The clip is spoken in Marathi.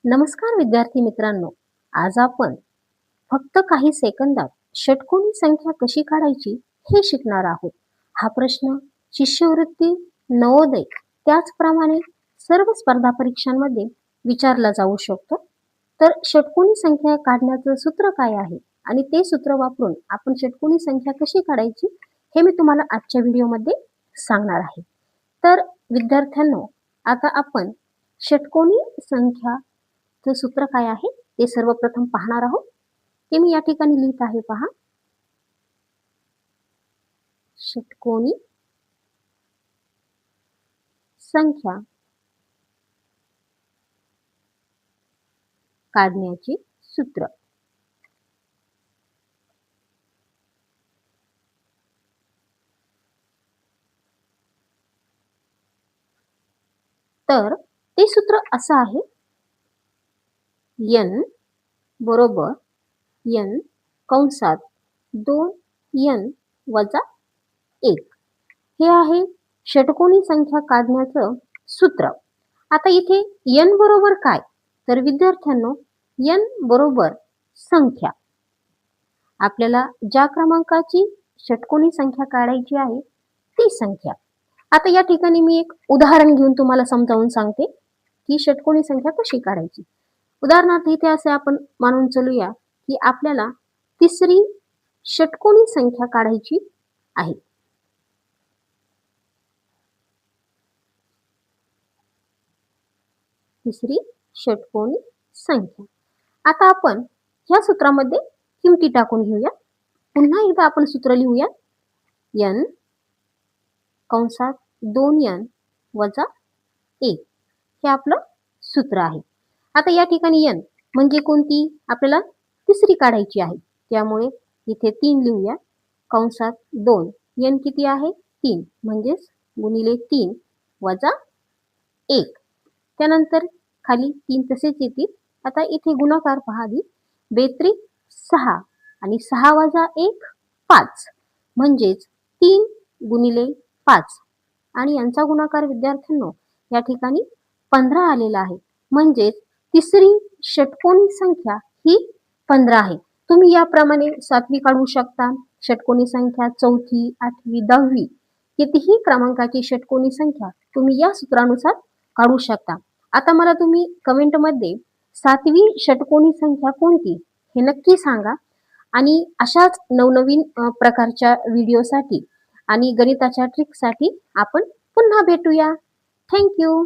नमस्कार विद्यार्थी मित्रांनो, आज आपण फक्त काही सेकंदात षटकोनी संख्या कशी काढायची हे शिकणार आहोत. हा प्रश्न शिष्यवृत्ती, नवोदय त्याचप्रमाणे सर्व स्पर्धा परीक्षांमध्ये विचारला जाऊ शकतो. तर षटकोनी संख्या काढण्याचं सूत्र काय आहे आणि ते सूत्र वापरून आपण षटकोनी संख्या कशी काढायची हे मी तुम्हाला आजच्या व्हिडिओमध्ये सांगणार आहे. तर विद्यार्थ्यांनो, आता आपण षटकोनी संख्या सूत्र काय आहे ते सर्वप्रथम पाहणार आहोत. ते मी या ठिकाणी लिहित आहे, पहा. षटकोनी संख्या काढण्याचे सूत्र. तर ते सूत्र असं आहे: n बरोबर n कंसात 2n वजा 1 हे आहे षटकोनी संख्या काढण्याचं सूत्र. आता इथे n बरोबर काय? तर विद्यार्थ्यांनो, n बरोबर संख्या. आपल्याला ज्या क्रमांकाची षटकोनी संख्या काढायची आहे ती संख्या. आता या ठिकाणी मी एक उदाहरण घेऊन तुम्हाला समजावून सांगते की षटकोनी संख्या कशी काढायची. उदाहरणार्थ इथे असे आपण मानून चलूया की आपल्याला तिसरी षटकोनी संख्या काढायची आहे. तिसरी षटकोनी संख्या. आता आपण या सूत्रामध्ये किमती टाकून घेऊया. पुन्हा एकदा आपण सूत्र लिहूया: n कंसात 2n वजा 1 हे आपलं सूत्र आहे. आता या ठिकाणी n म्हणजे कोणती? आपल्याला तिसरी काढायची आहे, त्यामुळे इथे 3 लिहूया. कंसात 2 n किती आहे? 3 म्हणजेच गुणिले 3 वजा 1. त्यानंतर खाली 3 तसेच येतील. आता इथे गुणाकार पहा आधी. 42 6 आणि 6 वजा 1 5 म्हणजेच 3 गुणिले 5 आणि यांचा गुणाकार विद्यार्थ्यांनो या ठिकाणी 15 आलेला आहे. म्हणजेच तिसरी षटकोनी संख्या ही 15 आहे. तुम्ही याप्रमाणे 7वी काढू शकता, षटकोनी संख्या 4थी, 8वी, 10वी कितीही क्रमांकाची षटकोनी संख्या तुम्ही या सूत्रानुसार काढू शकता. आता मला तुम्ही कमेंटमध्ये 7वी षटकोनी संख्या कोणती हे नक्की सांगा. आणि अशाच नवनवीन प्रकारच्या व्हिडिओसाठी आणि गणिताच्या ट्रिकसाठी आपण पुन्हा भेटूया. थँक्यू.